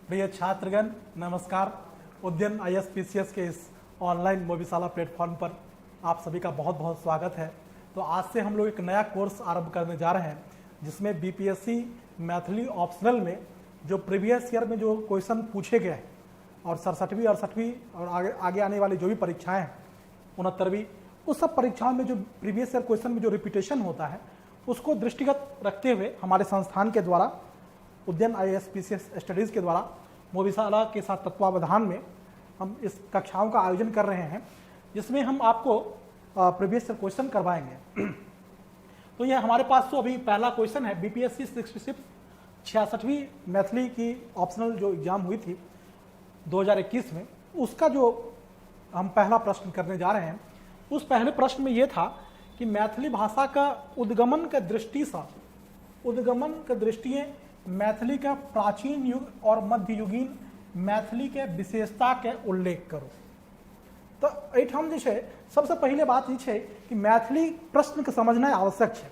प्रिय छात्रगण नमस्कार। उद्यन ISPCS के इस ऑनलाइन मोबिशाला प्लेटफॉर्म पर आप सभी का बहुत बहुत स्वागत है। तो आज से हम लोग एक नया कोर्स आरंभ करने जा रहे हैं जिसमें BPSC मैथिली ऑप्शनल में जो प्रीवियस ईयर में जो क्वेश्चन पूछे गए हैं और 67वीं 68वीं और आगे आने वाली जो भी परीक्षाएं हैं 69वीं, उस सब परीक्षाओं में जो प्रीवियस ईयर क्वेश्चन में जो रिपीटेशन होता है उसको दृष्टिगत रखते हुए हमारे संस्थान के द्वारा उद्यन ISPCS स्टडीज़ के द्वारा मोबिशाला के साथ तत्वावधान में हम इस कक्षाओं का आयोजन कर रहे हैं जिसमें हम आपको प्रीवियस ईयर क्वेश्चन करवाएंगे। तो यह हमारे पास तो अभी पहला क्वेश्चन है BPSC 66वीं मैथिली की ऑप्शनल जो एग्ज़ाम हुई थी 2021 में, उसका जो हम पहला प्रश्न करने जा रहे हैं। उस पहले प्रश्न में ये था कि मैथिली भाषा का उद्गमन के दृष्टि मैथिली का प्राचीन युग और मध्ययुगीन मैथिली के विशेषता के उल्लेख करो। तो एहिठाम जे छै सबसे पहले बात ई छै कि मैथिली प्रश्न के समझना आवश्यक है।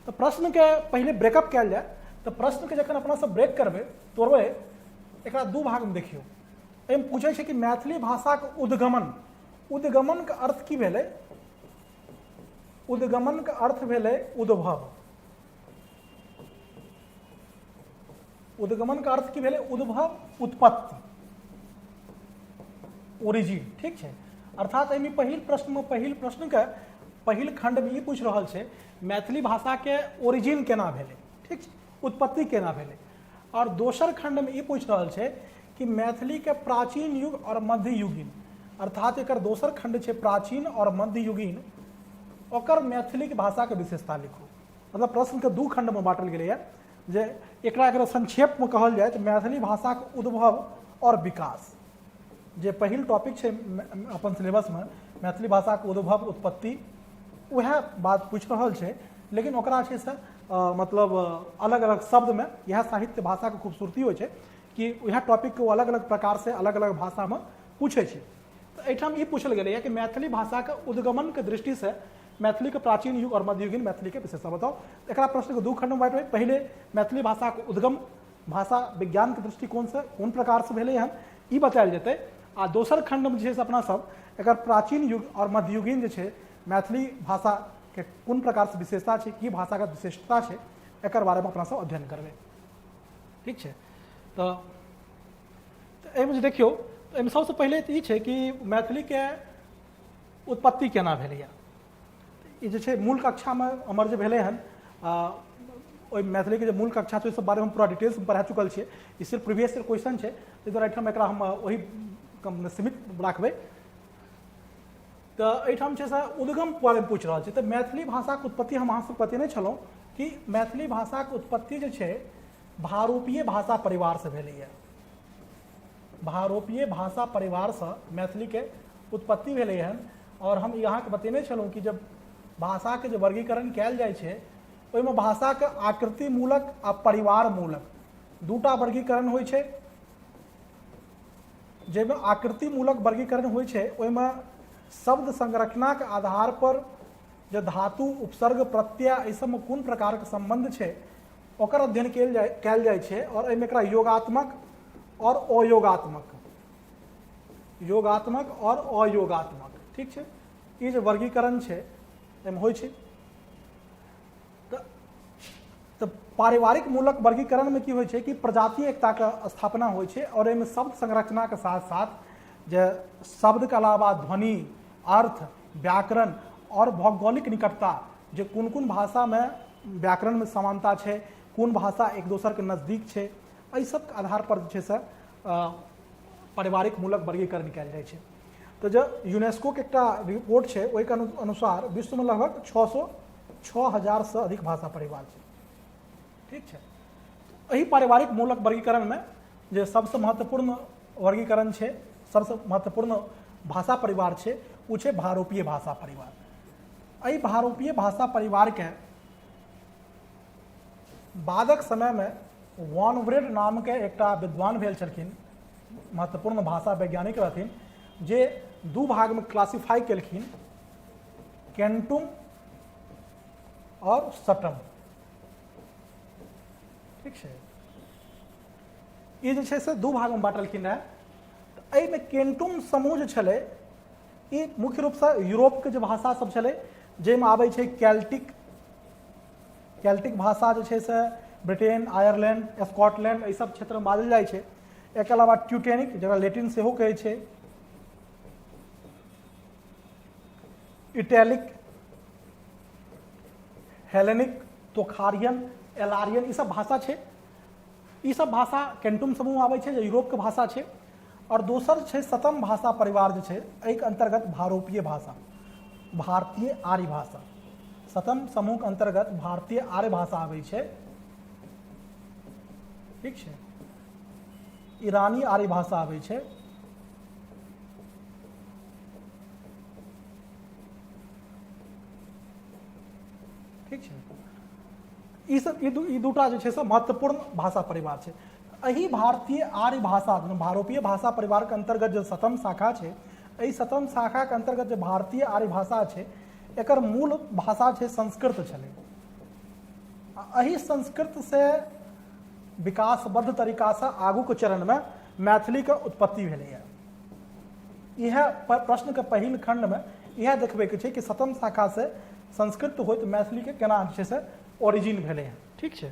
तो प्रश्न के पहले ब्रेकअप कयल जाए तो प्रश्न के जखन अपना सब ब्रेक करबे तोड़बे एकरा दू भाग में देखियो। एहिमे पूछे छै कि मैथिली भाषा के उद्गमन के अर्थ की भेलै? उद्गमन के अर्थ भेलै उद्भव। उद्गमन का अर्थ की भेलै उद्भव, उत्पत्ति, ओरिजिन। ठीक है। अर्थात एहिमे पहिल प्रश्न के पहिल खंड में ई पूछ रहल छै मैथिली भाषा के ओरिजिन केना भेलै, ठीक छै, उत्पत्ति केना भेलै। और दोसर खंड में ई पूछ रहल छै कि मैथिली के प्राचीन युग और मध्ययुगीन, अर्थात एकर दोसर खंड छै प्राचीन और मध्ययुगीन, ओकर मैथिली के भाषा के विशेषता लिखू। मतलब प्रश्न के दू खंड में बांटल गेलै है जे एकरा अगर संक्षेप में कहल जाए तो मैथिली भाषा के उद्भव और विकास, जे पहिल टॉपिक है अपन सिलेबस में मैथिली भाषा के उद्भव उत्पत्ति, वह बात पूछ रहल है। लेकिन ओकरा छै से मतलब अलग अलग शब्द में यह साहित्य भाषा के खूबसूरती हो कि वह टॉपिक को अलग अलग प्रकार से अलग अलग भाषा में पूछे। तो एहिठाम ई पूछल गेलै है कि मैथिली भाषा के उद्गमन के दृष्टि से मैथिली के प्राचीन युग और मध्ययुगीन मैथिली के विशेषता बताओ। एकरा प्रश्न के दू खंड में बांटबै। पहले मैथिली भाषा के उद्गम भाषा विज्ञान के दृष्टिकोण से कोन प्रकार से भेलै हन ई बतायल जेतै। आ दोसर खंड में जे अपना सब एकर प्राचीन युग और मध्ययुगीन जे छै मैथिली भाषा के कोन प्रकार से विशेषता छै, की भाषा के विशेषता छै, एकर बारे में अपना सब अध्ययन करबै। ठीक छै। तो एहिमे जे देखियौ एहिमे सबसे पहले तऽ ई छै कि मैथिली के उत्पत्ति केना भेलैया। ई जे छै मूल कक्षा में हमर जे भेलै हन ओहि मैथिली के जे मूल कक्षा छै ओहि सब बारे में पूरा डिटेल्स में पढ़ा चुकल छियै। ई सिर्फ प्रीवियस ईयर क्वेश्चन छै, ताहि दुआरे एहिठाम एकरा हम वही कम सीमित राखबै। तो एहिठाम छै से उद्गम बारे में पूछ रहल छै। तो मैथिली भाषा के उत्पत्ति हम अहाँ सब बतेने छलहुँ कि मैथिली भाषा के उत्पत्ति जे छै भारोपीय भाषा परिवार से भेलैया। भारोपीय भाषा परिवार से मैथिली के उत्पत्ति भेलै हन। और हम यहाँ के बतेने छलहुँ कि जब भाषा के जो वर्गीकरण कयल जाइ छै ओहिमे भाषा के आकृति मूलक आ परिवार मूलक दूटा वर्गीकरण होइ छै। जाहिमे आकृति मूलक वर्गीकरण होइ छै ओहिमे शब्द संरचना के आधार पर जो धातु उपसर्ग प्रत्यय एहि सबमे कोन प्रकार के संबंध छै ओकर अध्ययन कयल जाइ छै। और एहिमे एकरा योगात्मक और अयोगात्मक, ठीक छै, ई जो वर्गीकरण छै एहिमे होइ छै। तो पारिवारिक मूलक वर्गीकरण में की होइ छै कि प्रजातीय एकता के स्थापना होइ छै। और एहिमे शब्द संरचना के साथ साथ जे शब्द के अलावा ध्वनि, अर्थ, व्याकरण और भौगोलिक निकटता, जो कोन कोन भाषा में व्याकरण में समानता छै, कोन भाषा एक दोसर के नजदीक छै, एहि सब के आधार पर जे छै से पारिवारिक मूलक वर्गीकरण कयल जाइ छै। तो जो यूनेस्को के एकटा रिपोर्ट छै ओहि के अनुसार विश्व में लगभग 6,000 से अधिक भाषा परिवार छै। ठीक है। यही पारिवारिक मूलक वर्गीकरण में जो सबसे महत्वपूर्ण वर्गीकरण है, सबसे महत्वपूर्ण भाषा परिवार है वो है भारोपीय भाषा परिवार। यही भारोपीय भाषा परिवार के बादक समय में वॉनब्रेड नाम के एकटा विद्वान भेल छलखिन, महत्वपूर्ण भाषा वैज्ञानिक रहथिन, जे दू भाग में क्लासिफाई केलखिन, केंटुम और सटम। ठीक है। ई जे छै से दू भागमे बाँटलखिन रहै। तऽ एहिमे केन्टुन समूह जे छलै ई मुख्य रूपसँ यूरोपके जे भाषा सब छलै, जाहिमे आबै छै केल्टिक भाषा जे छै से ब्रिटेन, आयरलैंड, स्कॉटलैंड एहि सब क्षेत्रमे बाजल जाइ छै। एकर अलावा ट्यूटेनिक जकरा लैटिन सेहो कहै छै, इटैलिक, हेलेनिक, तोखारियन, एलारियन ई सब भाषा छै। ई सब भाषा केन्टुन समूह आबै छै जे यूरोपके भाषा छै। और दोसर छै सतम भाषा परिवार जे छै, एहिके अंतर्गत भारोपीय भाषा, भारतीय आर्य भाषा। सतम समूहके अंतर्गत भारतीय आर्य भाषा आबै छै, ठीक छै। ईरानी आर्य भाषा आबै छै, ठीक छै। ई सब ई दूटा जे छै से महत्वपूर्ण भाषा परिवार छै। एही भारतीय आर्य भाषा भारोपीय भाषा परिवार के अंतर्गत जो सतम शाखा छै, एहि सतम शाखा के अंतर्गत जो भारतीय आर्य भाषा छै, एकर मूल भाषा छै संस्कृत छलै। एही संस्कृत से विकासबद्ध तरीका से आगू के चरण में मैथिली के उत्पत्ति भेलैए। यह प्रश्न के पहिल खंड में यह देखबे के छै कि सतम शाखा से संस्कृत होइत मैथिली के केना जे छै से ओरिजिन भेलै है, ठीक छै।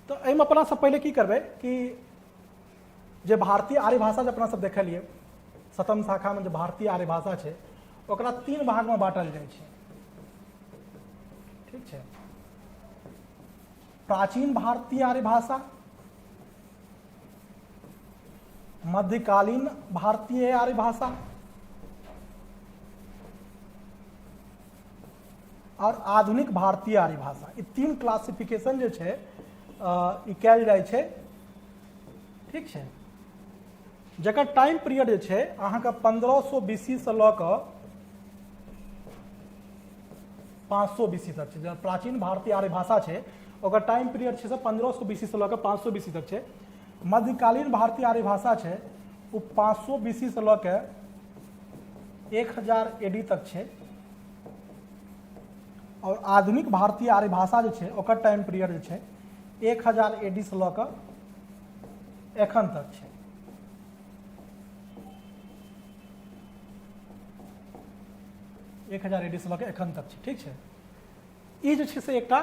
तो एहिमे अपना सब पहले की करबै कि जे भारतीय आर्य भाषा जे अपना सब देखलिए सतम शाखा में जो भारतीय आर्य भाषा छै, ओकरा 3 भाग में बांटल जाइ छै, ठीक छै। प्राचीन भारतीय आर्य भाषा, मध्यकालीन भारतीय आर्य भाषा और आधुनिक भारतीय आर्य भाषा। ई 3 क्लासिफिकेशन जे छै ई कयल जाइ छै, ठीक छै। जकर टाइम पीरियड जे छै अहाँके 1500 BC से लऽ कऽ 500 BC तक छै। जब प्राचीन भारतीय आर्य भाषा छै ओकर टाइम पीरियड छै से 1500 BC से लऽ कऽ 500 BC तक छै। मध्यकालीन भारतीय आर्य भाषा छै वो 500 BC से लऽ के 1000 AD तक छै। और आधुनिक भारतीय आर्य भाषा जे छै ओकर टाइम पीरियड जे छै 1000 AD से लऽ कऽ एखन तक छै। एक 1000 AD से लऽ कऽ एखन तक छै, ठीक छै। ई जे छै से एकटा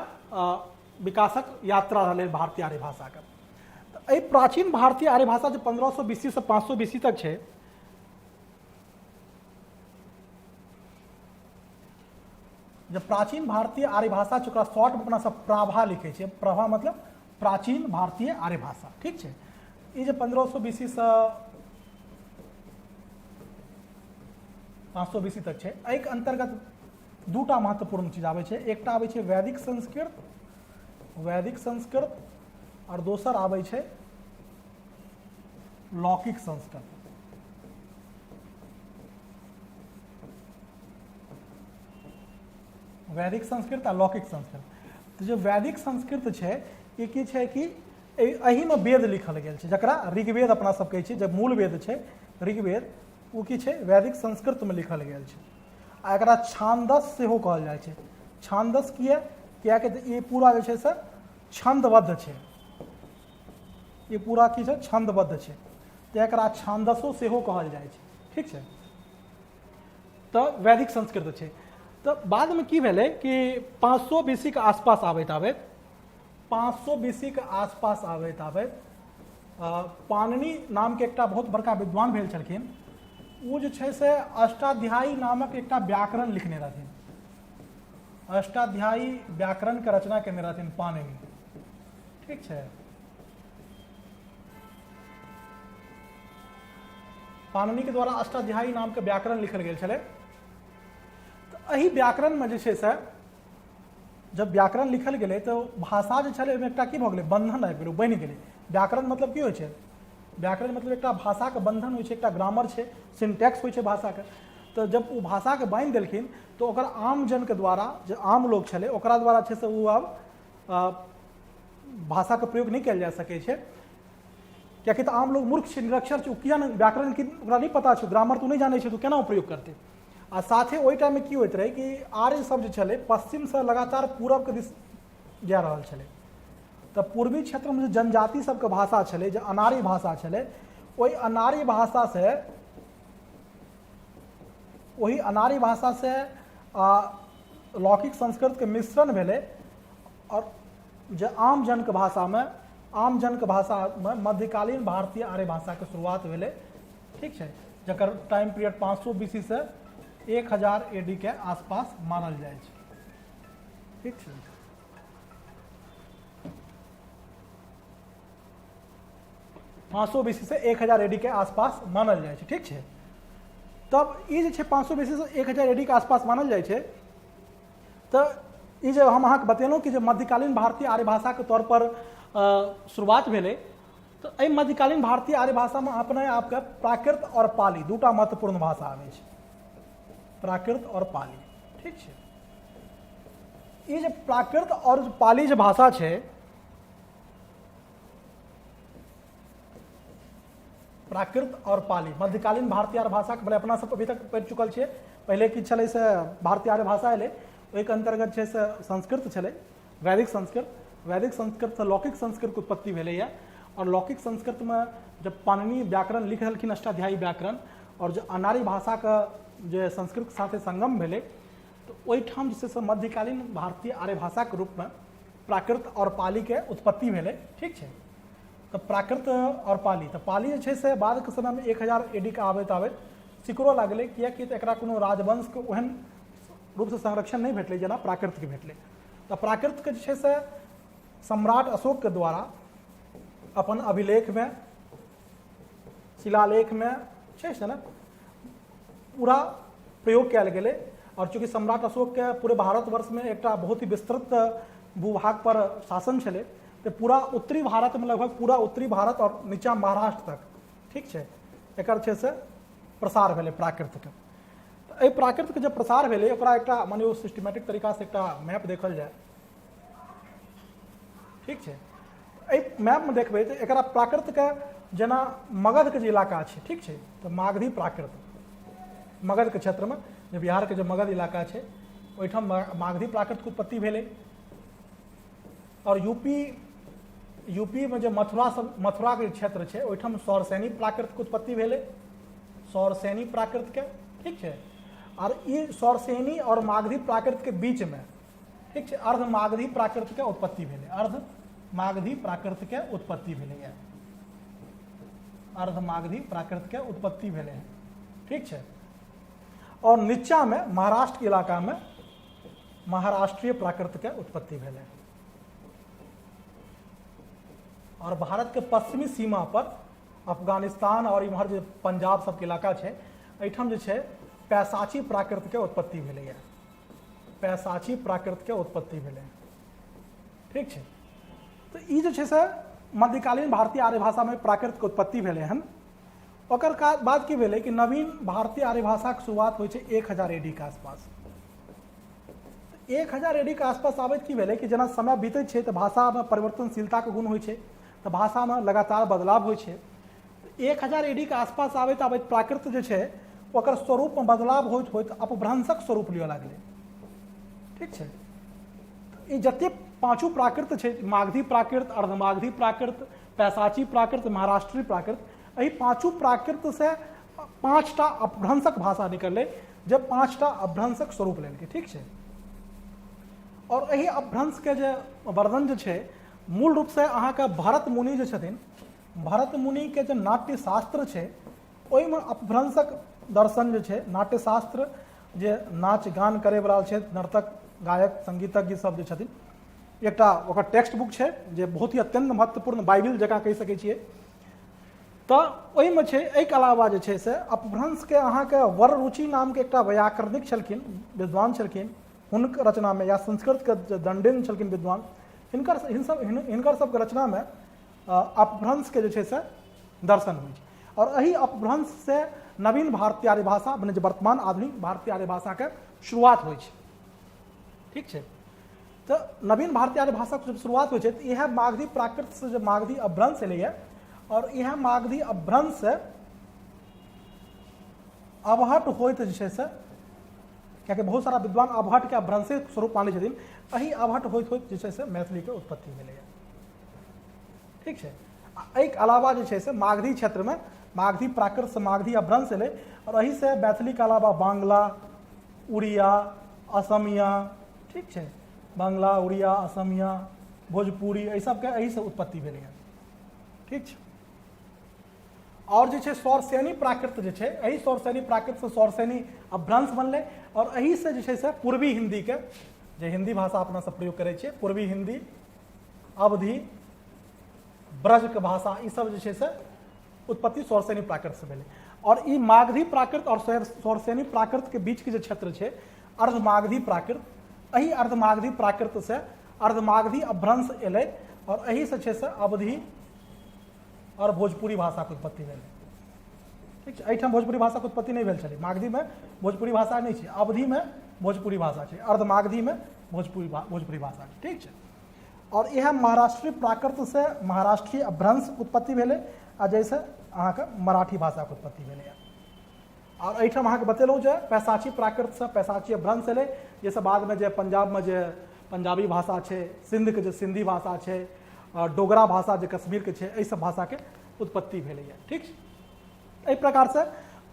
विकासक यात्रा रहलै भारतीय आर्य भाषाके। एहि प्राचीन भारतीय आर्य भाषा जे 1500 BC से 500 BC तक छै, जब प्राचीन भारतीय आर्य भाषा छै ओकरा शॉर्ट में अपना सब प्राभा लिखै छै। प्रभा मतलब प्राचीन भारतीय आर्य भाषा, ठीक छै। ई जे 1500 BC से 500 BC तक छै, एहिके अंतर्गत दूटा महत्वपूर्ण चीज आबै छै। एकटा आबै छै वैदिक संस्कृत और दोसर आबै छै लौकिक संस्कृत। वैदिक संस्कृत आ लौकिक संस्कृत। तो जो वैदिक संस्कृत छै ई की छै कि एही में वेद लिखल गेल छै, जकरा ऋग्वेद अपना सब कहै छै। जब मूल वेद छै ऋग्वेद, वो की छै वैदिक संस्कृत में लिखल गेल छै। आ एकरा छांदस सेहो कहल जाइ छै। छांदस कियाकि ये पूरा जे छै से छंदबद्ध छै। ये पूरा की छै छंदबद्ध छै, तो एकरा छांदसो सेहो कहल जाइ छै, ठीक छै। तो वैदिक संस्कृत छै। तो बाद में की भेलै कि 500 BC के आसपास आबैत 500 BC के आसपास आबैत पाणिनि नाम के एकटा बहुत बड़का विद्वान भेल छलखिन। वो जे छै से अष्टाध्यायी नामक एकटा व्याकरण लिखने रहथिन। अष्टाध्यायी व्याकरण के रचना केने रहथिन पाणिनि, ठीक छै। पाणिनि के द्वारा अष्टाध्यायी नाम के व्याकरण लिखल गेल छलै। तो एही व्याकरण में जे छै से जब व्याकरण लिखल गेलै तो भाषा जे छलै ओहिमे एकटा की भऽ गेलै बंधन आबि गेलै, बनि गेलै। व्याकरण मतलब की होइ छै? व्याकरण मतलब एकटा भाषाके बंधन होइ छै, एकटा ग्रामर छै, सिंटैक्स होइ छै भाषाके। तो जब वो भाषाके बांधि देलखिन तो ओकर आम जनके द्वारा, जे आम लोग छलै ओकरा द्वारा छै से वो अब भाषाके प्रयोग नहीं कयल जा सकै छै। कियाकि तो आम लोग मूर्ख छै, निरक्षर छै, किया नहीं व्याकरण की ओकरा नहीं पता छै, ग्रामर तो नहीं जानै छै, तो केना प्रयोग करतै। आ साथे ओहि टाइम में की होइत रहै कि आर्य सब जे छलै पश्चिम से लगातार पूरब के दिस जा रहल छलै। तऽ पूर्वी क्षेत्रमे जे जनजाति सबके भाषा छलै, जे अनारी भाषा छलै, ओहि अनारी भाषा से लौकिक संस्कृतके मिश्रण भेलै और जे आम जनके भाषामे मध्यकालीन भारतीय आर्य भाषाके शुरुआत भेलै। ठीक छै, जकर टाइम पीरियड 500 BC से 1000 AD के आसपास मानल जाइ छै। ठीक छै, BC से 1000 AD के आसपास मानल जाइ छै। ठीक छै, तब ई जे छै 500 BC से 1000 AD के आसपास मानल जाइ छै। तऽ ई जे हम अहाँके बतेलहुँ कि जे मध्यकालीन भारतीय आर्य भाषाके तौर पर शुरुआत भेलै, तऽ एहि मध्यकालीन भारतीय आर्य भाषामे अपने आपके प्राकृत और पाली दूटा महत्वपूर्ण भाषा आबै छै, प्राकृत और पाली। ठीक छै, ई जे प्राकृत और पाली जे भाषा छै, प्राकृत और पाली मध्यकालीन भारतीय आर्य भाषा के अपना सब अभी तक पढ़ि चुकल छियै। पहले की छलै से भारतीय आर्य भाषा एलै, ओहिके अंतर्गत छै से संस्कृत छलै, वैदिक संस्कृत से लौकिक संस्कृत के उत्पत्ति भेलैया। और लौकिक संस्कृत में जब पाणिनि व्याकरण लिख रहलखिन अष्टाध्यायी व्याकरण, और जो अनारी भाषा का जो संस्कृत के साथे संगम भेलै, तो ओहिठाम जे छै से मध्यकालीन भारतीय आर्य भाषा के रूप में प्राकृत और पाली के उत्पत्ति भेलै। ठीक छै, तो प्राकृत और पाली, तो पाली जे छै से बाद के समय में 1000 AD के आबैत सिकुड़ऽ लागलै, किएकि तऽ एकरा कोनो राजवंश के ओहन रूप से संरक्षण नहीं भेटलै जेना प्राकृत के भेटलै। तो प्राकृत के जे छै से सम्राट अशोक के द्वारा अपन अभिलेख में, शिलालेख में छै से ना पूरा प्रयोग कयल गेलै। और चूँकि सम्राट अशोक के पूरे भारतवर्ष में एक बहुत ही विस्तृत भूभाग पर शासन छलै, तो पूरा उत्तरी भारत में लगभग पूरा उत्तरी भारत और नीचा महाराष्ट्र तक, ठीक छै, एकर छै से प्रसार भेलै प्राकृत के। तो एहि प्राकृत के जब प्रसार भेलै, ओकरा एकटा मानियो सिस्टमेटिक तरीका से एकटा मैप देखल जाए। ठीक छै, एहि मैप में देखबै तऽ एकरा प्राकृत के जेना मगध के जे इलाका छै, ठीक छै, तो मागधी प्राकृत मगध के क्षेत्र में, जे बिहार के जो मगध इलाका छै, ओहिठाम मागधी प्राकृत के उत्पत्ति भेलै। और यूपी में जो मथुरा के क्षेत्र छै, ओहिठाम सौरसेनी प्राकृत के उत्पत्ति भेलै, सौरसेनी प्राकृत के। ठीक छै, और ये सौरसेनी और मागधी प्राकृत के बीच में, ठीक छै, अर्ध मागधी प्राकृत के उत्पत्ति भेलै, अर्ध मागधी प्राकृत के उत्पत्ति भेलै, अर्ध मागधी प्राकृत के उत्पत्ति भेलै। ठीक छै, और नीचा में महाराष्ट्र के इलाका में महाराष्ट्रीय प्राकृत के उत्पत्ति भेलै। और भारत के पश्चिमी सीमा पर अफगानिस्तान और इम्हर जो पंजाब सबके इलाका छै, एहिठाम जे छै पैसाची प्राकृत के उत्पत्ति भेलैया, पैसाची प्राकृत के उत्पत्ति भेलै। ठीक छै, तो ई जे छै से मध्यकालीन भारतीय आर्य भाषा में प्राकृत के उत्पत्ति भेलै हन। ओकर बाद की भेलै कि नवीन भारतीय आर्य भाषा के शुरुआत होइ छै 1000 AD के आसपास। 1000 AD के आसपास आबैत की भेलै कि जेना समय बीतै छै, तो भाषा में परिवर्तनशीलता के गुण होइ छै, तो भाषा में लगातार बदलाव होइ छै। 1000 AD के आसपास आबैत आबैत प्राकृत जे छै ओकर स्वरूप में बदलाव होइत होइत अपभ्रंशक स्वरूप लिअ लागलै। ठीक छै, ई जते पांचों प्राकृत छै, मागधी प्राकृत, अर्धमागधी प्राकृत, पैसाची प्राकृत, महाराष्ट्रीय प्राकृत, एहि पांचों प्राकृत से 5टा अपभ्रंशक भाषा निकललै, जब 5टा अपभ्रंशक स्वरूप लेलकै। ठीक छै, और एहि अपभ्रंश के जे वर्णन जे छै, मूल रूप से अहाँके भरत मुनि जे छथिन, भरत मुनि के जे नाट्य शास्त्र छै, ओहिमे अपभ्रंशक दर्शन जे छै, नाट्य शास्त्र जे नाच गान करे वाला छै, नर्तक गायक संगीतज्ञ सब जे छथिन, एकटा ओकर टेक्स्ट बुक छै जे बहुत ही अत्यंत महत्वपूर्ण बाइबिल जकाँ कहि सकै छियै। तऽ ओहिमे छै, एहिके अलावा जे छै से अपभ्रंश के अहाँके वर रुचि नाम के एकटा व्याकरणिक छलखिन, विद्वान छलखिन, हुनकर रचना में, या संस्कृत के जे दंडिन छलखिन विद्वान, हिनकर सबके रचना में अपभ्रंश के जे छै से दर्शन होइ छै। और एही अपभ्रंश से नवीन भारतीय आर्य भाषा मने जे वर्तमान आधुनिक भारतीय आर्य भाषा के शुरुआत होइ छै। ठीक छै, तो नवीन भारतीय आर्य भाषा के जब शुरुआत होइ छै, तो यह मागधी प्राकृत से जो मागधी अपभ्रंश एलैया, और यह मागधी अपभ्रंश से अवहट होइत जे छै से, कियाकि बहुत सारा विद्वान अवहट के अपभ्रंशे स्वरूप मानै छथिन, एहि अभट होइत होइत जे छै से मैथिलीके उत्पत्ति भेलैए। ठीक छै। एहिके अलावा जे छै से मागधी क्षेत्रमे मागधी प्राकृतसँ मागधी अपभ्रंश एलै और एही से मैथिलीके अलावा बांग्ला, उड़िया, असमिया, ठीक छै, बांग्ला, उड़िया, असमिया, भोजपुरी एहि सबके एहीसँ उत्पत्ति भेलैए। ठीक छै। और जे छै सौरसेनी प्राकृत जे छै, एही सौरसेनी प्राकृतसँ सौरसेनी अपभ्रंश बनलै और एही से जे छै से पूर्वी हिन्दीके, जे हिंदी भाषा अपना सब प्रयोग करै छियै, पूर्वी हिंदी, अवधी, ब्रजके भाषा, ई सब जे छै से उत्पत्ति सौरसेनी प्राकृत से भेलै। और ई मागधी प्राकृत और सौरसेनी प्राकृत के बीच के जो क्षेत्र छै अर्धमागधी प्राकृत, एही अर्धमागधी प्राकृत से अर्धमागधी अपभ्रंश एलै और एही से छै से अवधी और भोजपुरी भाषा के उत्पत्ति भेलै। ठीक छै। एहिठाम भोजपुरी भाषा के उत्पत्ति नहीं भेल छलै, मागधी में भोजपुरी भाषा नहीं छै, अवधी में भोजपुरी भाषा छै, अर्धमागधी में भोजपुरी भाषा छै। ठीक छै। और यह महाराष्ट्रीय प्राकृत से महाराष्ट्रीय अपभ्रंश उत्पत्ति भेलै आ जैसे अहाँके मराठी भाषा के उत्पत्ति भेलै। और एहिठाम अहाँके बतेलहुँ जे पैसाची प्राकृत से पैसाची अपभ्रंश एलै, जैसे बाद में जे पंजाब में जे पंजाबी भाषा छै, सिंध के जे सिंधी भाषा छै, डोगरा भाषा जे कश्मीर के छै, एहि सब भाषा के उत्पत्ति भेलैए। ठीक छै। एहि प्रकार से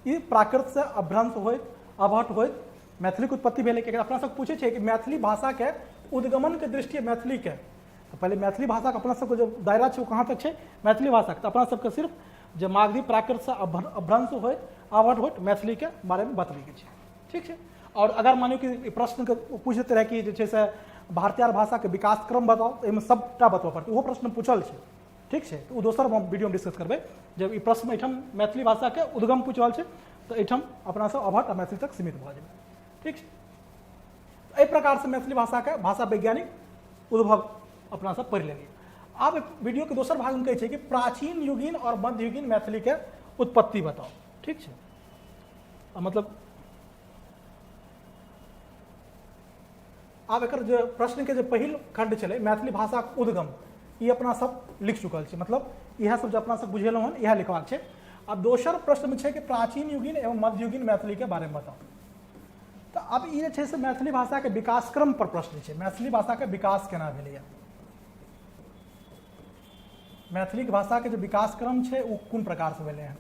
ई प्राकृत से अपभ्रंश होइत अभट होइत मैथिली के उत्पत्ति भेलै। कि अपना सब पूछे छै कि मैथिली भाषा के उद्गमन के दृष्टि मैथिली के, तो पहले मैथिली भाषा के अपना सबके जो दायरा छै वो कहाँ तक छै, मैथिली भाषा के, तो अपना सबके सिर्फ जो मागधी प्राकृत से अपभ्रंश होइत अभट होइत मैथिली के बारे में बतबै के छै। ठीक छै। और अगर मानियो कि प्रश्न के पूछते रहे कि जे छै से भारतीय भाषा के विकास क्रम बताओ, तो एहिमे सबटा बतबऽ पड़तै, ओहो प्रश्न पूछल छै। ठीक छै। तो दोसर वीडियो में डिस्कस करबै। जब ई प्रश्न एहिठाम मैथिली भाषा के उद्गम पूछ रहल छै तो एहिठाम अपना सब अभट आ मैथिली तक सीमित भऽ जेबै। ठीक छै। एहि प्रकार से मैथिली भाषा के भाषा वैज्ञानिक उद्भव अपना सब पढ़ि लेलियै। आब वीडियो के दोसर भाग में कहै छै कि प्राचीन युगीन और मध्ययुगीन मैथिली के उत्पत्ति बताओ। ठीक छै। मतलब आब एकर जो प्रश्न के जो पहिल खंड छलै मैथिली भाषा के उद्गम, ई अपना सब लिख चुकल छै, मतलब इएह सब जो अपना सब बुझेलहुँ हन इएह लिखबाक छै। अब दोसर प्रश्न में छै कि प्राचीन युगीन एवं मध्ययुगीन मैथिली के बारे में बताओ। तो अब ई जे छै से मैथिली भाषा के विकास क्रम पर प्रश्न छै, मैथिली भाषा के विकास केना भेलैए, मैथिली भाषा के जो विकास क्रम छै वो कोन प्रकार से भेलै हन।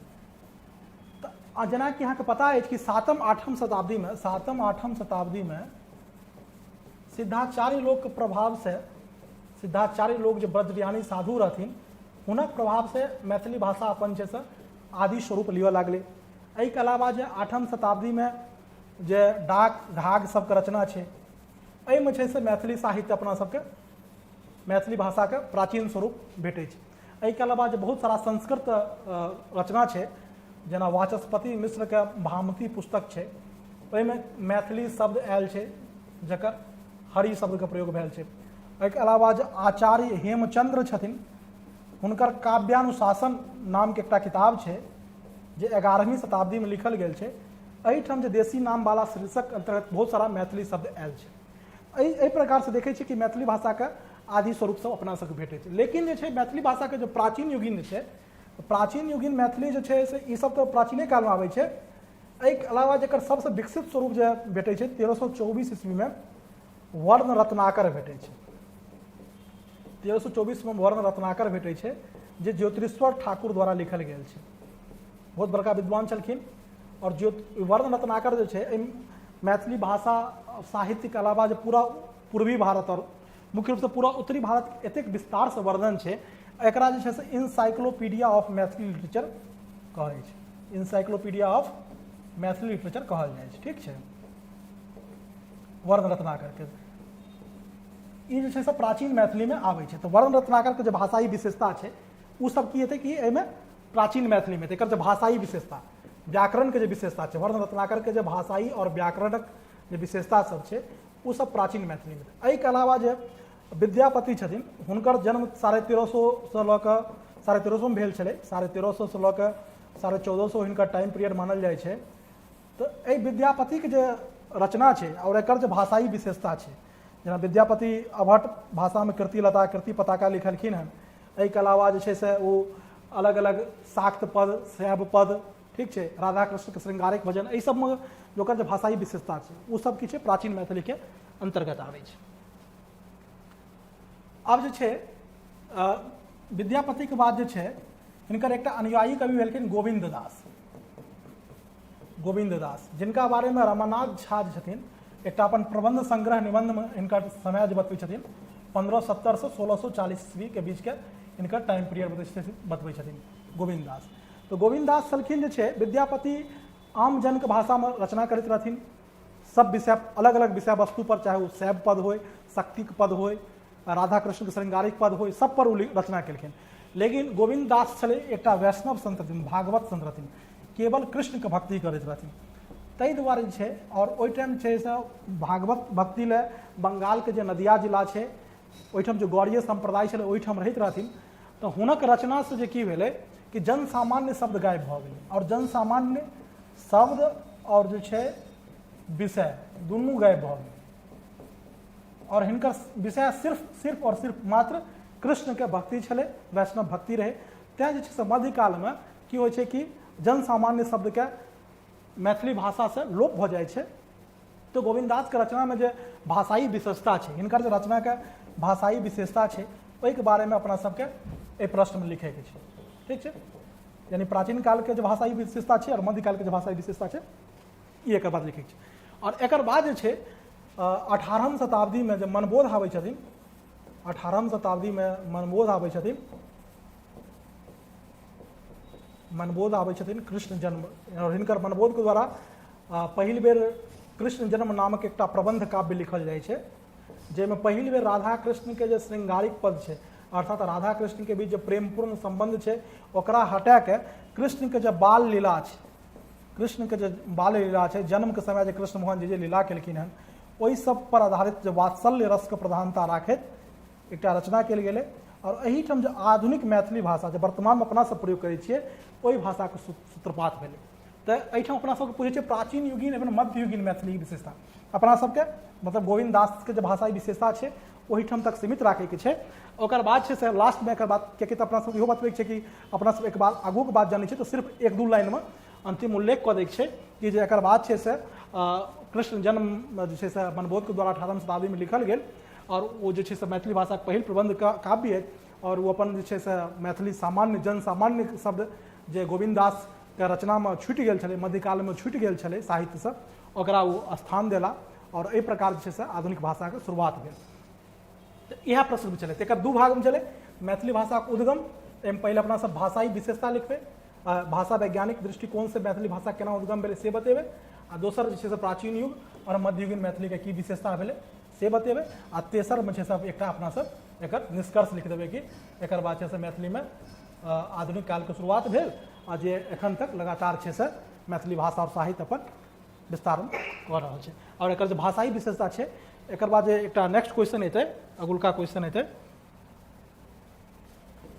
तो जेना कि अहाँके पता अछि कि 7म 8म शताब्दी में सिद्धाचार्य लोग के प्रभाव से, सिद्धाचार्य लोग जो ब्रजविहारी साधु रहथिन, हुनक प्रभाव से मैथिली भाषा अपन जे से आदि स्वरूप लिअ लागलै। एहिके अलावा जे 8म शताब्दी में जे डाक घाघ सबके रचना छै, एहिमे छै से मैथिली साहित्य अपना सबके मैथिली भाषा के प्राचीन स्वरूप भेटै छै। एहिके अलावा जे बहुत सारा संस्कृत रचना छै, जेना वाचस्पति मिश्र के भामती पुस्तक छै, ओहिमे मैथिली शब्द आयल छै जकर हरि शब्द के प्रयोग भेल छै। एहिके अलावा जे आचार्य हेमचंद्र छथिन, हुनकर काव्यानुशासन नाम के एकटा किताब छै जे 11वीं शताब्दी में लिखल गेल छै। एहिठाम जे देशी नाम वाला शीर्षक अंतर्गत बहुत सारा मैथिली शब्द आयल छै। एहि प्रकार से देखै छी कि मैथिली भाषा के आदि स्वरूप सब अपना सबके भेटै छै। लेकिन जे छै मैथिली भाषा के जो प्राचीन युगीन छै, प्राचीन युगीन मैथिली जो छै से ई सब तो प्राचीने काल में आबै छै। एहिके अलावा जेकर सबसे विकसित स्वरूप जे भेटै छै 1324 ईस्वी में वर्ण रत्नाकर भेटै छै। 1324 में वर्ण रत्नाकर भेटै छै जे ज्योतिश्वर ठाकुर द्वारा लिखल गेल छै। बहुत बड़का विद्वान छलखिन और वर्ण रत्नाकर जो छै मैथिली भाषा साहित्य के अलावा जो पूरा पूर्वी भारत और मुख्य रूप से पूरा उत्तरी भारत एतेक विस्तार से वर्णन छै, एकरा जे छै से इनसाइक्लोपीडिया ऑफ मैथिली लिटरेचर कहै छै, इनसाइक्लोपीडिया ऑफ मैथिली लिटरेचर कहल जाइ छै। ठीक छै। वर्ण रत्नाकर के ई जे छै से प्राचीन मैथिली में आबै छै। तो वर्ण रत्नाकर के जो भाषाई विशेषता छै उ सब की हेतै कि एहिमे प्राचीन मैथिली में एकर जो भाषाई विशेषता, व्याकरण के जो विशेषता छै, वर्ण रत्नाकर के जो भाषाई और व्याकरणक जो विशेषता सब छै वो सब प्राचीन मैथिली में। एहिके अलावा जे विद्यापति छथिन, हुनकर जन्म 1350 से लऽ कऽ 1350 में भेल छलै, 1350 से लऽ कऽ 1450 हिनकर टाइम पीरियड मानल जाइ छै। तो एहि विद्यापति के जे रचना छै और एकर जो भाषाई विशेषता छै, जेना विद्यापति अभट भाषा में कृतिलता कृति पताका लिखलखिन हन। एहिके अलावा जे छै से वो अलग अलग शाक्त पद, शैव पद, ठीक छै, राधा कृष्ण के श्रृंगारिक भजन, एहि सब में जो भाषाई विशेषता छै वो सब की छै प्राचीन मैथिली के अंतर्गत आबै छै। आब जे छै विद्यापति के बाद जे छै हिनकर एकटा अनुयायी कवि भेलखिन गोविंद दास, जिनका बारे में रमानाथ झा जे छथिन एकटा अपन प्रबंध संग्रह निबंध में हिनकर समय जे बतबै छथिन 1570 से 1640 ईस्वी के बीच के हिनकर टाइम पीरियड बतबै छथिन गोविंद दास। तो गोविंद दास छलखिन जे छै विद्यापति आम जन के भाषा में रचना करैत रहथिन, सब विषय अलग अलग विषय वस्तु पर, चाहे वो शैव पद हो, शक्ति के पद हो, राधा कृष्ण के श्रृंगारिक पद हो, सब पर रचना केलखिन। लेकिन गोविंद दास छलै एकटा वैष्णव संत रहथिन, भागवत संत रहथिन, केवल कृष्ण के भक्ति करैत रहथिन। ताहि दुआरे जे छै और ओहि टाइम छै से भागवत भक्ति ले बंगाल के जे नदिया जिला छै ओहिठाम जो गौड़ीय संप्रदाय छलै ओहिठाम रहैत रहथिन। तो हुनक रचना से जे की भेलै कि जन सामान्य शब्द गायब भऽ गेलै, और जन सामान्य शब्द और जे छै विषय दुनू गायब भऽ गेलै, और हिनकर विषय सिर्फ और सिर्फ मात्र कृष्ण के भक्ति छलै, वैष्णव भक्ति रहे। तैं जे छै से मध्यकाल में की होइ छै कि जन सामान्य शब्द के मैथिली भाषा से लोप भऽ जाइ छै। तो गोविंद दास के रचना में जे भाषाई विशेषता छै, हिनकर जे रचना के भाषाई विशेषता छै ओहि के बारे में अपना सबके एहि प्रश्न में लिखे के छै। ठीक छै, यानी प्राचीन काल के जो भाषाई विशेषता छै और मध्यकाल के जो भाषाई विशेषता छै ई एकर बाद लिखे के छै। और एकर बाद जे छै 18वीं शताब्दी में जब मनबोध आबै छथिन, 18वीं शताब्दी में मनबोध आबै छथिन कृष्ण जन्म, और हिनकर मनबोध के द्वारा पहिल बेर कृष्ण जन्म नामक एकटा प्रबंध काव्य लिखल जाइ छै, जाहिमे पहिल बेर राधा कृष्ण के जे श्रृंगारिक पद छै अर्थात राधा कृष्ण के बीच जो प्रेमपूर्ण संबंध छै ओकरा हटा के कृष्ण के जो बाल लीला छै, कृष्ण के जो बाल लीला छै, जन्म के समय जे कृष्ण मोहन जी जे लीला केलखिन हन ओहि सब पर आधारित जो वात्सल्य रस के प्रधानता राखैत एकटा रचना कयल गेलै। और एहिठाम जो आधुनिक मैथिली भाषा जो वर्तमान में अपना सब प्रयोग करै छियै ओहि भाषा के सूत्रपात भेलै। तो एहिठाम अपना सबके पूछे छै प्राचीन युगीन एवं मध्ययुगीन मैथिली विशेषता, अपना सबके मतलब गोविंद दास के जो भाषाई विशेषता छै ओहिठाम तक सीमित राखे के छै। ओकर बाद छै से लास्ट में एकर बात कियाकि तऽ अपना सब इहो बतबै छै कि अपना सब एक बार आगू के बात जानै छै तो सिर्फ एक दू लाइन में अंतिम उल्लेख कऽ दै छै कि जे एकर बाद छै से कृष्ण जन्म जे छै से मनबोध के द्वारा 18वीं शताब्दी में लिखल गेल, और वो जे छै से मैथिली भाषा के पहिल प्रबंध काव्य है, और वो अपन जे छै से मैथिली सामान्य जन सामान्य शब्द जे गोविंद दास के रचना में छूटि गेल छलै, मध्यकाल में छूटि गेल छलै साहित्य से, ओकरा वो स्थान देला, और एहि प्रकार जे छै से आधुनिक भाषा के शुरुआत भेल। तो यह प्रश्न चले एक दू भाग में चले, मैथिली भाषा के उद्गम, पहले अपना सब भाषाई विशेषता लिखबे, भाषा वैज्ञानिक दृष्टिकोण से मैथिली भाषा केना उद्गम भेलै से बतेबे, आ दोसर जे छै से प्राचीन युग और मध्ययुगीन मैथिली के की विशेषता भेलै से बतेबे, आ तेसर में छै से एकटा अपना सब एकर निष्कर्ष लिख देबै कि एकर बाद छै से मैथिली में आधुनिक काल के शुरुआत भेल, आ जे एखन तक लगातार छै से मैथिली भाषा और साहित्य अपन विस्तार कऽ रहल छै। और एकर जे भाषाई विशेषता छै एकर बाद जे एकटा नेक्स्ट क्वेश्चन एतै, अगुलका क्वेश्चन एतै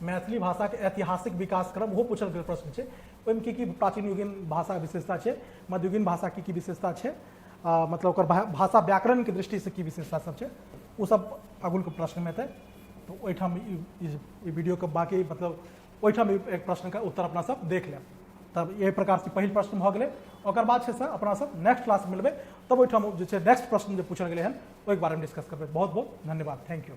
मैथिली भाषा के ऐतिहासिक विकास क्रम, ओहो पूछल गेल प्रश्न छै। ओहिमे की प्राचीन युगीन भाषा विशेषता छै, मध्ययुगीन भाषा की विशेषता छै, मतलब ओकर भाषा व्याकरण के दृष्टि से की विशेषता सब छै, वो सब अगुल के प्रश्न में एतै। तो ओहिठाम ई वीडियो के बाकी मतलब ओहिठाम एक प्रश्न का उत्तर अपना सब देख लेब। तब यही प्रकार से पहिल प्रश्न भऽ गेलै, ओकर बाद छै से अपना सब नेक्स्ट क्लास में मिलबै, तब ओहिठाम जे छै नेक्स्ट प्रश्न जे पूछल गेलै हन ओहि बारे में डिस्कस करबै। बहुत बहुत धन्यवाद, थैंक यू।